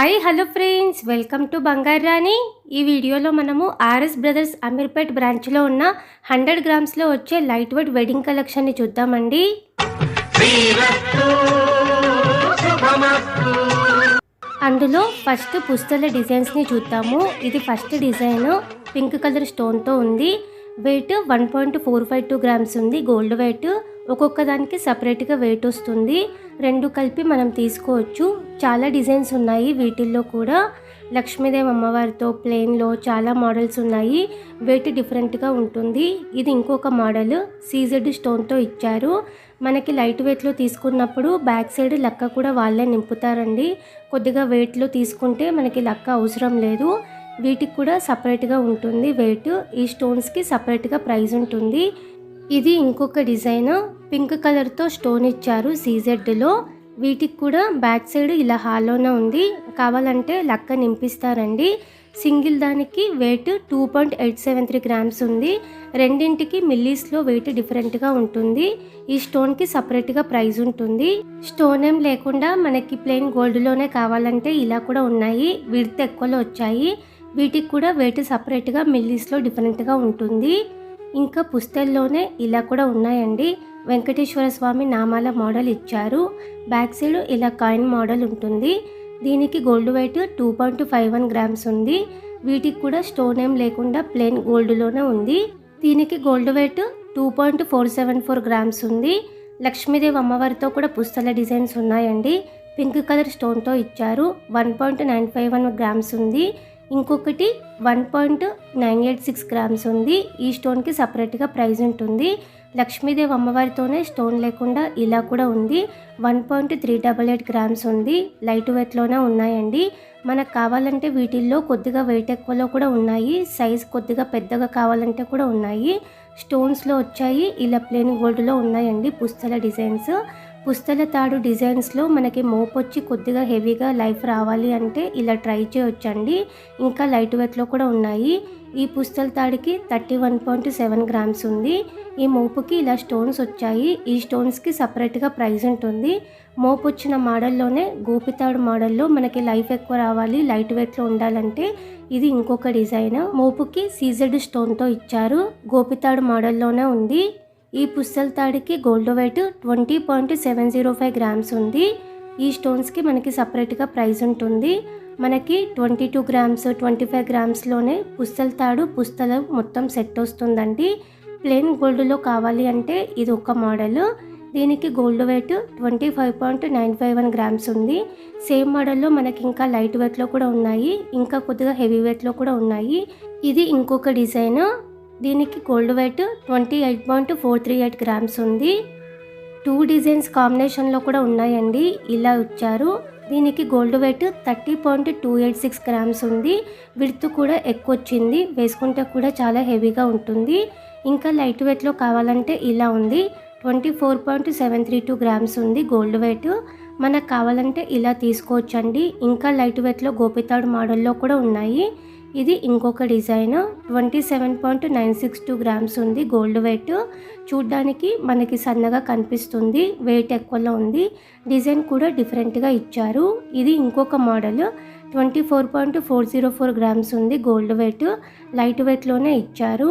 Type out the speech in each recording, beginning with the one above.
Hi hello friends, welcome to బంగారు రాణి. ఈ వీడియోలో మనము ఆర్ఎస్ బ్రదర్స్ అమీర్పేట్ బ్రాంచ్లో ఉన్న 100 గ్రామ్స్లో వచ్చే లైట్ వెయిట్ వెడ్డింగ్ కలెక్షన్ని చూద్దామండి. అందులో ఫస్ట్ పుస్తల డిజైన్స్ని చూద్దాము. ఇది ఫస్ట్ డిజైన్ పింక్ కలర్ స్టోన్తో ఉంది. వెయిట్ 1.452 గ్రామ్స్ ఉంది. Gold weight. ఒక్కొక్క దానికి సపరేట్గా వెయిట్ వస్తుంది. రెండు కలిపి మనం తీసుకోవచ్చు. చాలా డిజైన్స్ ఉన్నాయి వీటిల్లో కూడా. లక్ష్మీదేవి అమ్మవారితో ప్లెయిన్లో చాలా మోడల్స్ ఉన్నాయి. వెయిట్ డిఫరెంట్గా ఉంటుంది. ఇది ఇంకొక మోడల్ సీజెడ్ స్టోన్తో ఇచ్చారు. మనకి లైట్ వెయిట్లో తీసుకున్నప్పుడు బ్యాక్ సైడ్ లక్క కూడా వాళ్ళే నింపుతారండి. కొద్దిగా వెయిట్లో తీసుకుంటే మనకి లక్క అవసరం లేదు. వీటికి కూడా సపరేట్గా ఉంటుంది వెయిట్. ఈ స్టోన్స్కి సపరేట్గా ప్రైస్ ఉంటుంది. ఇది ఇంకొక డిజైన్ పింక్ కలర్తో స్టోన్ ఇచ్చారు సీజెడ్లో. వీటికి కూడా బ్యాక్ సైడ్ ఇలా హాలోనే ఉంది. కావాలంటే లక్క నింపిస్తారండి. సింగిల్ దానికి వెయిట్ 2.873 గ్రామ్స్ ఉంది. రెండింటికి మిల్లీస్లో వెయిట్ డిఫరెంట్గా ఉంటుంది. ఈ స్టోన్కి సపరేట్గా ప్రైస్ ఉంటుంది. స్టోన్ ఏం లేకుండా మనకి ప్లెయిన్ గోల్డ్లోనే కావాలంటే ఇలా కూడా ఉన్నాయి. విడ్త్ ఎక్కువలో వచ్చాయి. వీటికి కూడా వెయిట్ సపరేట్గా మిల్లీస్లో డిఫరెంట్గా ఉంటుంది. ఇంకా పుస్తల్లోనే ఇలా కూడా ఉన్నాయండి. వెంకటేశ్వర స్వామి నామాల మోడల్ ఇచ్చారు. బ్యాక్ సైడ్ ఇలా కాయిన్ మోడల్ ఉంటుంది. దీనికి గోల్డ్ వెయిట్ 2.51 గ్రామ్స్ ఉంది. వీటికి కూడా స్టోన్ ఏం లేకుండా ప్లెయిన్ గోల్డ్లోనే ఉంది. దీనికి గోల్డ్ వెయిట్ 2.474 గ్రామ్స్ ఉంది. లక్ష్మీదేవి అమ్మవారితో కూడా పుస్తల డిజైన్స్ ఉన్నాయండి. పింక్ కలర్ స్టోన్తో ఇచ్చారు. 1.951 గ్రామ్స్ ఉంది. ఇంకొకటి 1.986 గ్రామ్స్ ఉంది. ఈ స్టోన్కి సపరేట్గా ప్రైస్ ఉంటుంది. లక్ష్మీదేవి అమ్మవారితోనే స్టోన్ లేకుండా ఇలా కూడా ఉంది. 1.388 గ్రామ్స్ ఉంది. లైట్ వెయిట్లోనే ఉన్నాయండి. మనకు కావాలంటే వీటిల్లో కొద్దిగా వెయిట్ ఎక్కువలో కూడా ఉన్నాయి. సైజ్ కొద్దిగా పెద్దగా కావాలంటే కూడా ఉన్నాయి. స్టోన్స్లో వచ్చాయి. ఇలా ప్లెయిన్ గోల్డ్లో ఉన్నాయండి పుస్తల డిజైన్స్. పుస్తల తాడు డిజైన్స్లో మనకి మోపొచ్చి కొద్దిగా హెవీగా లైఫ్ రావాలి అంటే ఇలా ట్రై చేయొచ్చండి. ఇంకా లైట్ వెయిట్లో కూడా ఉన్నాయి. ఈ పుస్తల తాడికి 31.7 గ్రామ్స్ ఉంది. ఈ మోపుకి ఇలా స్టోన్స్ వచ్చాయి. ఈ స్టోన్స్కి సపరేట్గా ప్రైస్ ఉంటుంది. మోపు వచ్చిన మోడల్లోనే గోపితాడు మోడల్లో మనకి లైఫ్ ఎక్కువ రావాలి, లైట్ వెయిట్లో ఉండాలంటే ఇది ఇంకొక డిజైన్. మోపుకి సీజెడ్ స్టోన్తో ఇచ్చారు. గోపితాడు మోడల్లోనే ఉంది. ఈ పుస్తల తాడికి గోల్డ్ వెయిట్ 20.705 గ్రామ్స్ ఉంది. ఈ స్టోన్స్కి మనకి సపరేట్గా ప్రైస్ ఉంటుంది. మనకి 22 గ్రామ్స్ 25 గ్రామ్స్లోనే పుస్తల తాడు పుస్తల మొత్తం సెట్ వస్తుందండి. ప్లెయిన్ గోల్డ్లో కావాలి అంటే ఇది ఒక మోడల్. దీనికి గోల్డ్ వెయిట్ 25.951 గ్రామ్స్ ఉంది. సేమ్ మోడల్లో మనకి ఇంకా లైట్ వెయిట్లో కూడా ఉన్నాయి. ఇంకా కొద్దిగా హెవీ వెయిట్లో కూడా ఉన్నాయి. ఇది ఇంకొక డిజైన్. దీనికి గోల్డ్ వెయిట్ 28.438 గ్రామ్స్ ఉంది. 2 డిజైన్స్ కాంబినేషన్లో కూడా ఉన్నాయండి. ఇలా ఇచ్చారు. దీనికి గోల్డ్ వెయిట్ 30.286 గ్రామ్స్ ఉంది. విడ్త్ కూడా ఎక్కువ వచ్చింది. వేసుకుంటే కూడా చాలా హెవీగా ఉంటుంది. ఇంకా లైట్ వెయిట్లో కావాలంటే ఇలా ఉంది. 24.732 గ్రామ్స్ ఉంది గోల్డ్ వెయిట్. మనకు కావాలంటే ఇలా తీసుకోవచ్చండి. ఇంకా లైట్ వెయిట్లో గోపితాడు మోడల్లో కూడా ఉన్నాయి. ఇది ఇంకొక డిజైన్. 27.962 గ్రామ్స్ ఉంది గోల్డ్ వెయిట్. చూడ్డానికి మనకి సన్నగా కనిపిస్తుంది. వెయిట్ ఎక్కువలో ఉంది. డిజైన్ కూడా డిఫరెంట్గా ఇచ్చారు. ఇది ఇంకొక మోడల్. 24.404 గ్రామ్స్ ఉంది గోల్డ్ వెయిట్. లైట్ వెయిట్లోనే ఇచ్చారు.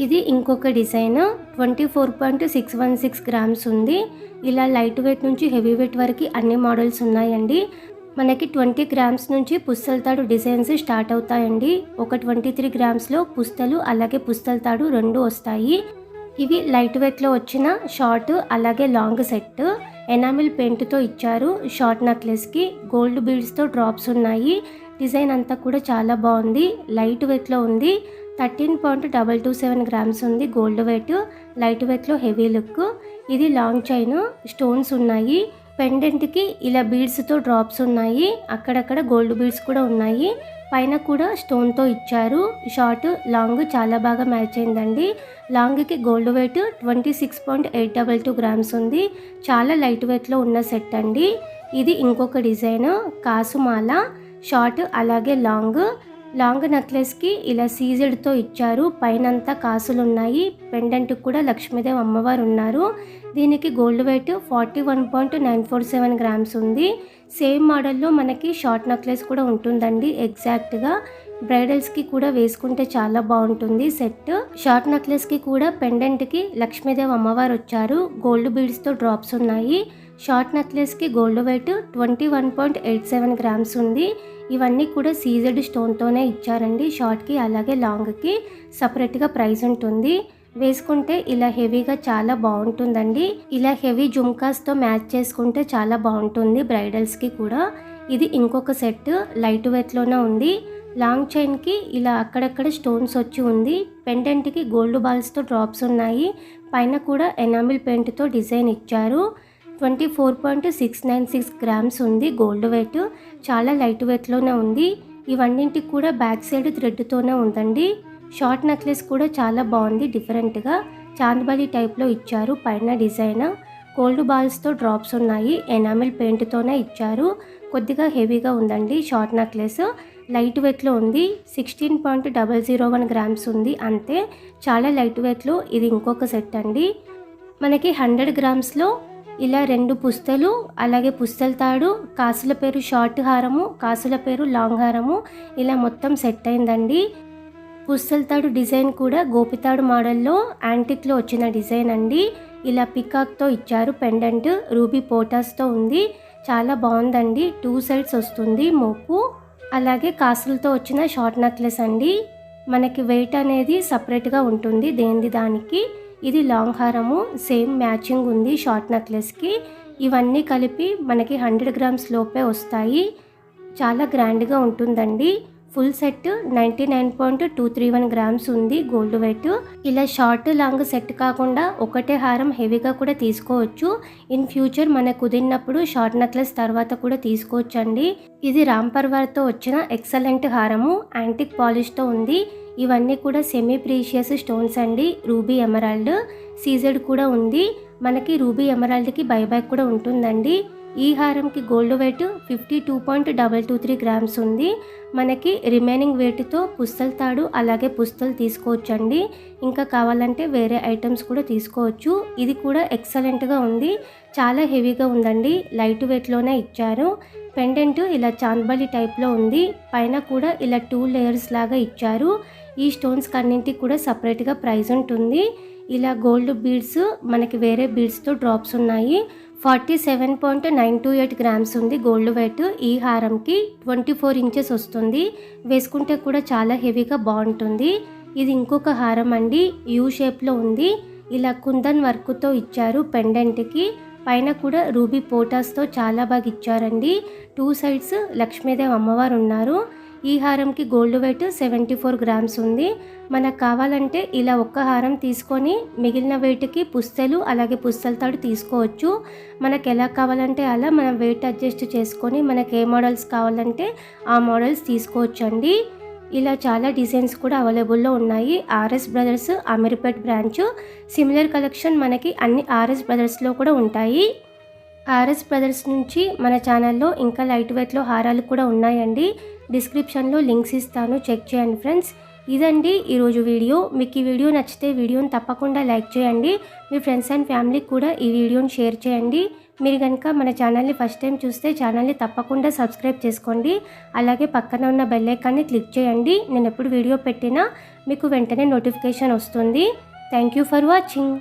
ఇది ఇంకొక డిజైన్. 24.616 గ్రామ్స్ ఉంది. ఇలా లైట్ వెయిట్ నుంచి హెవీ వెయిట్ వరకు అన్ని మోడల్స్ ఉన్నాయండి. మనకి 20 గ్రామ్స్ నుంచి పుస్తల తాడు డిజైన్స్ స్టార్ట్ అవుతాయండి. ఒక 23 గ్రామ్స్లో పుస్తలు అలాగే పుస్తల తాడు రెండు వస్తాయి. ఇవి లైట్ వెయిట్లో వచ్చిన షార్ట్ అలాగే లాంగ్ సెట్. ఎనామిల్ పెయింట్తో ఇచ్చారు. షార్ట్ నెక్లెస్కి గోల్డ్ బీడ్స్తో డ్రాప్స్ ఉన్నాయి. డిజైన్ అంతా కూడా చాలా బాగుంది. లైట్ వెయిట్లో ఉంది. 13.227 గ్రామ్స్ ఉంది గోల్డ్ వెయిట్. లైట్ వెయిట్లో హెవీ లుక్. ఇది లాంగ్ చైన్. స్టోన్స్ ఉన్నాయి. పెండెంట్కి ఇలా బీడ్స్తో డ్రాప్స్ ఉన్నాయి. అక్కడక్కడ గోల్డ్ బీడ్స్ కూడా ఉన్నాయి. పైన కూడా స్టోన్తో ఇచ్చారు. షార్ట్ లాంగ్ చాలా బాగా మ్యాచ్ అయిందండి. లాంగ్కి గోల్డ్ వెయిట్ 26.822 గ్రామ్స్ ఉంది. చాలా లైట్ వెయిట్లో ఉన్న సెట్ అండి. ఇది ఇంకొక డిజైన్. కాసుమాల షార్ట్ అలాగే లాంగ్. లాంగ్ నెక్లెస్కి ఇలా సీజెడ్తో ఇచ్చారు. పైనంతా కాసులు ఉన్నాయి. పెండెంట్కి కూడా లక్ష్మీదేవి అమ్మవారు ఉన్నారు. దీనికి గోల్డ్ వెయిట్ 41.947 గ్రామ్స్ ఉంది. సేమ్ మోడల్లో మనకి షార్ట్ నెక్లెస్ కూడా ఉంటుందండి. ఎగ్జాక్ట్గా బ్రైడల్స్కి కూడా వేసుకుంటే చాలా బాగుంటుంది సెట్. షార్ట్ నెక్లెస్కి కూడా పెండెంట్కి లక్ష్మీదేవి అమ్మవారు వచ్చారు. గోల్డ్ బీడ్స్తో డ్రాప్స్ ఉన్నాయి. షార్ట్ నెక్లెస్కి గోల్డ్ వెయిట్ 21.87 గ్రామ్స్ ఉంది. ఇవన్నీ కూడా సీజెడ్ స్టోన్తోనే ఇచ్చారండి. షార్ట్కి అలాగే లాంగ్కి సపరేట్గా ప్రైస్ ఉంటుంది. వేసుకుంటే ఇలా హెవీగా చాలా బాగుంటుందండి. ఇలా హెవీ జుమ్కాస్తో మ్యాచ్ చేసుకుంటే చాలా బాగుంటుంది బ్రైడల్స్కి కూడా. ఇది ఇంకొక సెట్ లైట్ వెయిట్లోనే ఉంది. లాంగ్ చైన్కి ఇలా అక్కడక్కడ స్టోన్స్ వచ్చి ఉంది. పెండెంట్కి గోల్డ్ బాల్స్తో డ్రాప్స్ ఉన్నాయి. పైన కూడా ఎనామిల్ పెయింట్తో డిజైన్ ఇచ్చారు. 24.696 గ్రామ్స్ ఉంది గోల్డ్ వెయిట్. చాలా లైట్ వెయిట్లోనే ఉంది. ఇవన్నింటికి కూడా బ్యాక్ సైడ్ థ్రెడ్తోనే ఉందండి. షార్ట్ నెక్లెస్ కూడా చాలా బాగుంది. డిఫరెంట్గా చాంద్బాలి టైప్లో ఇచ్చారు. పైన డిజైన్ గోల్డ్ బాల్స్తో డ్రాప్స్ ఉన్నాయి. ఎనామిల్ పెయింట్తోనే ఇచ్చారు. కొద్దిగా హెవీగా ఉందండి. షార్ట్ నెక్లెస్ లైట్ వెయిట్లో ఉంది. 16.001 గ్రామ్స్ ఉంది అంతే. చాలా లైట్ వెయిట్లో ఇది ఇంకొక సెట్ అండి. మనకి 100 గ్రామ్స్లో ఇలా 2 పుస్తలు, అలాగే పుస్తల తాడు, కాసుల పేరు షార్ట్ హారము, కాసుల పేరు లాంగ్ హారము, ఇలా మొత్తం సెట్ అయిందండి. పుస్తల తాడు డిజైన్ కూడా గోపితాడు మోడల్లో యాంటిక్లో వచ్చిన డిజైన్ అండి. ఇలా పికాక్తో ఇచ్చారు. పెండెంట్ రూబీ పోటాస్తో ఉంది. చాలా బాగుందండి. 2 సైడ్స్ వస్తుంది మోపు. అలాగే కాసులతో వచ్చిన షార్ట్ నెక్లెస్ అండి. మనకి వెయిట్ అనేది సపరేట్గా ఉంటుంది దేనిది దానికి. ఇది లాంగ్ హారము, సేమ్ మ్యాచింగ్ ఉంది షార్ట్ నెక్లెస్కి. ఇవన్నీ కలిపి మనకి 100 గ్రామ్స్ లోపే వస్తాయి. చాలా గ్రాండ్గా ఉంటుందండి. ఫుల్ సెట్ 99.231 గ్రామ్స్ ఉంది గోల్డ్ వెయిట్. ఇలా షార్ట్ లాంగ్ సెట్ కాకుండా ఒకటే హారం హెవీగా కూడా తీసుకోవచ్చు. ఇన్ ఫ్యూచర్ మనకు కుదిరినప్పుడు షార్ట్ నెక్లెస్ తర్వాత కూడా తీసుకోవచ్చండి. ఇది రాంపర్వార్తో వచ్చిన ఎక్సలెంట్ హారము, యాంటిక్ పాలిష్తో ఉంది. ఇవన్నీ కూడా సెమీ ప్రీషియస్ స్టోన్స్ అండి. రూబీ ఎమరాల్డ్ సీజెడ్ కూడా ఉంది. మనకి రూబీ ఎమరాల్డ్కి బైబ్యాక్ కూడా ఉంటుందండి. ఈ హారంకి గోల్డ్ వెయిట్ 52.223 గ్రామ్స్ ఉంది. మనకి రిమైనింగ్ వెయిట్తో పుస్తల తాడు అలాగే పుస్తలు తీసుకోవచ్చండి. ఇంకా కావాలంటే వేరే ఐటమ్స్ కూడా తీసుకోవచ్చు. ఇది కూడా ఎక్సలెంట్గా ఉంది. చాలా హెవీగా ఉందండి. లైట్ వెయిట్లోనే ఇచ్చారు. పెండెంట్ ఇలా చాంద్బాలి టైప్లో ఉంది. పైన కూడా ఇలా 2 లేయర్స్ లాగా ఇచ్చారు. ఈ స్టోన్స్ అన్నింటికి కూడా సపరేట్గా ప్రైస్ ఉంటుంది. ఇలా గోల్డ్ బీడ్స్ మనకి వేరే బీడ్స్తో డ్రాప్స్ ఉన్నాయి. 47.928 గ్రామ్స్ ఉంది గోల్డ్ వెయిట్. ఈ హారంకి 24 ఇంచెస్ వస్తుంది. వేసుకుంటే కూడా చాలా హెవీగా బాగుంటుంది. ఇది ఇంకొక హారం అండి. యూ షేప్లో ఉంది. ఇలా కుందన్ వర్క్తో ఇచ్చారు పెండెంట్కి. పైన కూడా రూబీ పోటాస్తో చాలా బాగా ఇచ్చారండి. 2 సైడ్స్ లక్ష్మీదేవి అమ్మవారు ఉన్నారు. ఈ హారంకి గోల్డ్ వెయిట్ 74 గ్రామ్స్ ఉంది. మనకు కావాలంటే ఇలా ఒక్క హారం తీసుకొని మిగిలిన వెయిట్కి పుస్తలు అలాగే పుస్తల తాడు తీసుకోవచ్చు. మనకు ఎలా కావాలంటే అలా మనం వెయిట్ అడ్జస్ట్ చేసుకొని మనకు ఏ మోడల్స్ కావాలంటే ఆ మోడల్స్ తీసుకోవచ్చండి. ఇలా చాలా డిజైన్స్ కూడా అవైలబుల్లో ఉన్నాయి. RS brothers Ameerpet branch. Similar collection మనకి అన్ని ఆర్ఎస్ బ్రదర్స్లో కూడా ఉంటాయి. ఆర్ఎస్ బ్రదర్స్ నుంచి మన ఛానల్లో ఇంకా లైట్ వెయిట్లో హారాలు కూడా ఉన్నాయండి. డిస్క్రిప్షన్లో లింక్స్ ఇస్తాను, చెక్ చేయండి ఫ్రెండ్స్. ఇదండి ఈరోజు వీడియో. మీకు ఈ వీడియో నచ్చితే వీడియోని తప్పకుండా లైక్ చేయండి. మీ ఫ్రెండ్స్ అండ్ ఫ్యామిలీకి కూడా ఈ వీడియోని షేర్ చేయండి. మీరు కనుక మన ఛానల్ని ఫస్ట్ టైం చూస్తే ఛానల్ని తప్పకుండా సబ్స్క్రైబ్ చేసుకోండి. అలాగే పక్కన ఉన్న బెల్ ఐకాన్ని క్లిక్ చేయండి. నేను ఎప్పుడు వీడియో పెట్టినా మీకు వెంటనే నోటిఫికేషన్ వస్తుంది. Thank you for watching.